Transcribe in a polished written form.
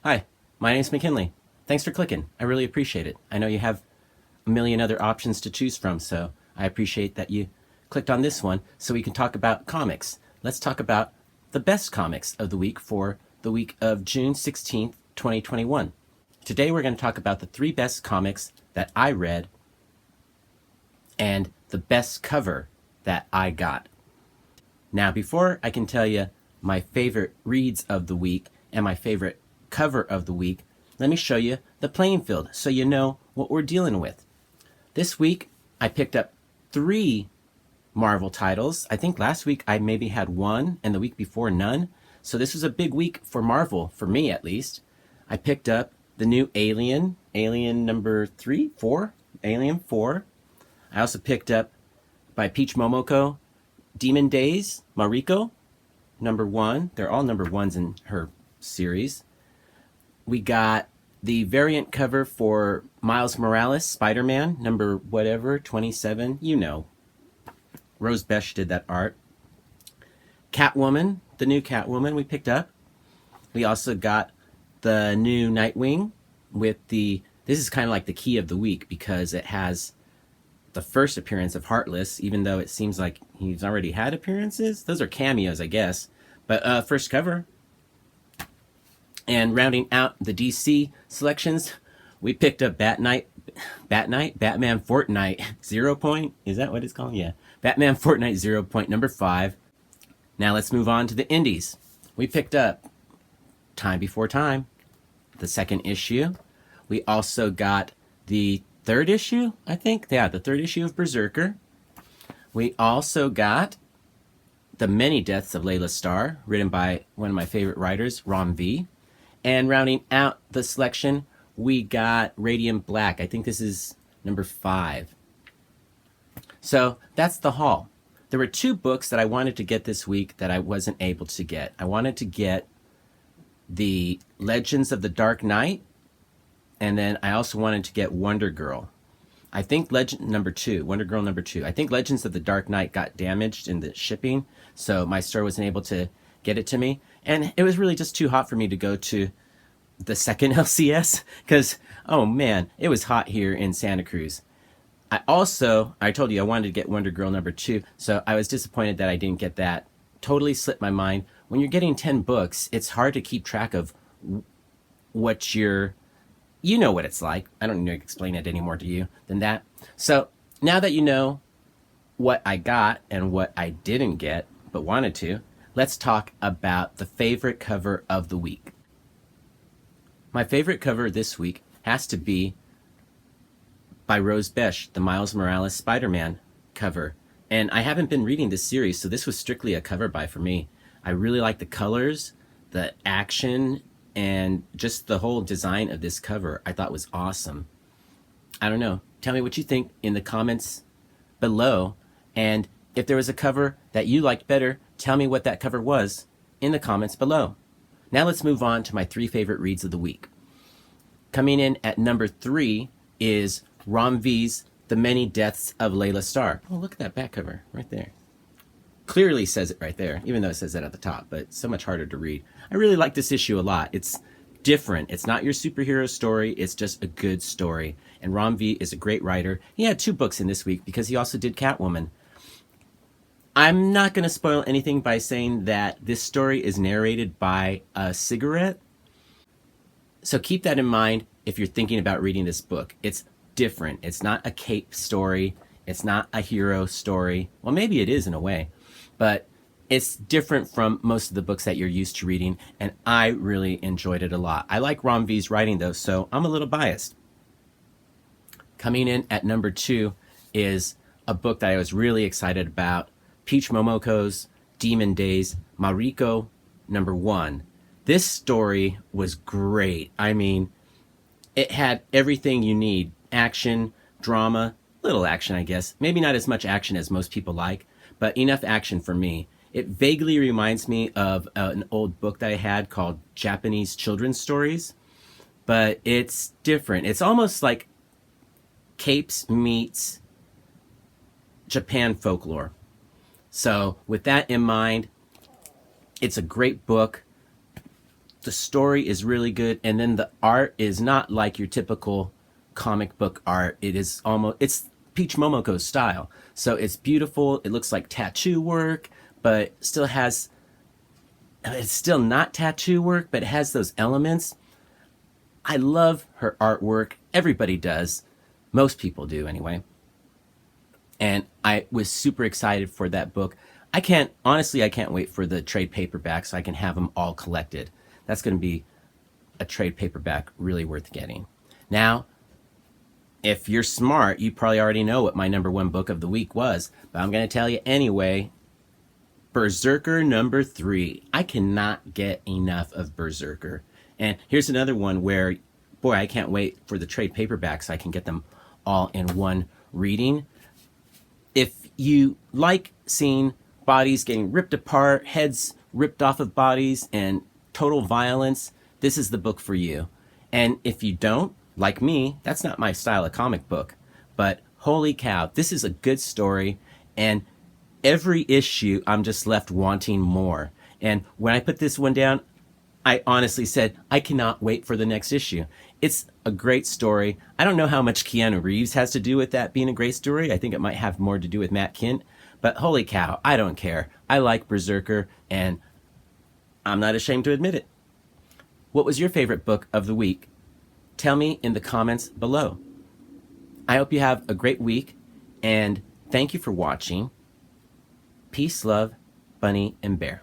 Hi, my name's McKinley. Thanks for clicking. I really appreciate it. I know you have a million other options to choose from, so I appreciate that you clicked on this one so we can talk about comics. Let's talk about the best comics of the week for the week of June 16th, 2021. Today we're going to talk about the three best comics that I read and the best cover that I got. Now, before I can tell you my favorite reads of the week and my favorite cover of the week, let me show you the playing field so you know what we're dealing with. This week, I picked up 3 Marvel titles. I think last week I maybe had 1 and the week before none. So this was a big week for Marvel, for me at least. I picked up the new Alien number 3, 4, Alien 4. I also picked up by Peach Momoko, Demon Days, Mariko, number 1. They're all number 1s in her series. We got the variant cover for Miles Morales, Spider-Man, number whatever, 27, you know. Rose Besch did that art. Catwoman, the new Catwoman we picked up. We also got the new Nightwing with this is kind of like the key of the week because it has the first appearance of Heartless, even though it seems like he's already had appearances. Those are cameos, I guess. But first cover. And rounding out the DC selections, we picked up Batman Fortnite 0 Point. Is that what it's called? Yeah. Batman Fortnite 0 Point number 5. Now let's move on to the indies. We picked up Time Before Time, the 2nd issue. We also got the 3rd issue, I think. Yeah, the 3rd issue of Brzrkr. We also got The Many Deaths of Layla Starr, written by one of my favorite writers, Rom V. And rounding out the selection, we got Radiant Black. I think this is number 5. So that's the haul. There were 2 books that I wanted to get this week that I wasn't able to get. I wanted to get the Legends of the Dark Knight, and then I also wanted to get Wonder Girl. I think Wonder Girl number 2. I think Legends of the Dark Knight got damaged in the shipping, so my store wasn't able to get it to me. And it was really just too hot for me to go to the second LCS because, oh man, it was hot here in Santa Cruz. I told you I wanted to get Wonder Girl number 2, so I was disappointed that I didn't get that. Totally slipped my mind. When you're getting 10 books, it's hard to keep track of what you know what it's like. I don't need to explain it any more to you than that. So now that you know what I got and what I didn't get but wanted to, let's talk about the favorite cover of the week. My favorite cover this week has to be by Rose Besch, the Miles Morales Spider-Man cover. And I haven't been reading this series, so this was strictly a cover buy for me. I really like the colors, the action, and just the whole design of this cover I thought was awesome. I don't know. Tell me what you think in the comments below. And if there was a cover that you liked better, tell me what that cover was in the comments below. Now let's move on to my 3 favorite reads of the week. Coming in at number 3 is Rom V's The Many Deaths of Layla Starr. Oh, look at that back cover right there. Clearly says it right there, even though it says that at the top, but it's so much harder to read. I really like this issue a lot. It's different. It's not your superhero story. It's just a good story. And Rom V is a great writer. He had 2 books in this week because he also did Catwoman. I'm not going to spoil anything by saying that this story is narrated by a cigarette. So keep that in mind if you're thinking about reading this book. It's different. It's not a cape story. It's not a hero story. Well, maybe it is in a way, but it's different from most of the books that you're used to reading, and I really enjoyed it a lot. I like Rom V's writing, though, so I'm a little biased. Coming in at number 2 is a book that I was really excited about, Peach Momoko's Demon Days, Mariko, number 1. This story was great. I mean, it had everything you need. Action, drama, little action, I guess. Maybe not as much action as most people like, but enough action for me. It vaguely reminds me of an old book that I had called Japanese Children's Stories, but it's different. It's almost like capes meets Japan folklore. So with that in mind, it's a great book. the story is really good, and then the art is not like your typical comic book art. It's Peach Momoko's style. So it's beautiful. It looks like tattoo work, but still has, it's still not tattoo work, but it has those elements. I love her artwork. Everybody does. Most people do anyway. And I was super excited for that book. I can't wait for the trade paperback so I can have them all collected. That's going to be a trade paperback really worth getting. Now, if you're smart, you probably already know what my number one book of the week was, but I'm going to tell you anyway. Brzrkr number 3. I cannot get enough of Brzrkr. And here's another one where, boy, I can't wait for the trade paperbacks so I can get them all in one reading. If you like seeing bodies getting ripped apart, heads ripped off of bodies, and total violence, this is the book for you. And if you don't, like me, that's not my style of comic book. But holy cow, this is a good story. And every issue, I'm just left wanting more. And when I put this one down, I honestly said, I cannot wait for the next issue. It's a great story. I don't know how much Keanu Reeves has to do with that being a great story. I think it might have more to do with Matt Kint. But holy cow, I don't care. I like Brzrkr, and I'm not ashamed to admit it. What was your favorite book of the week? Tell me in the comments below. I hope you have a great week, and thank you for watching. Peace, love, Bunny, and Bear.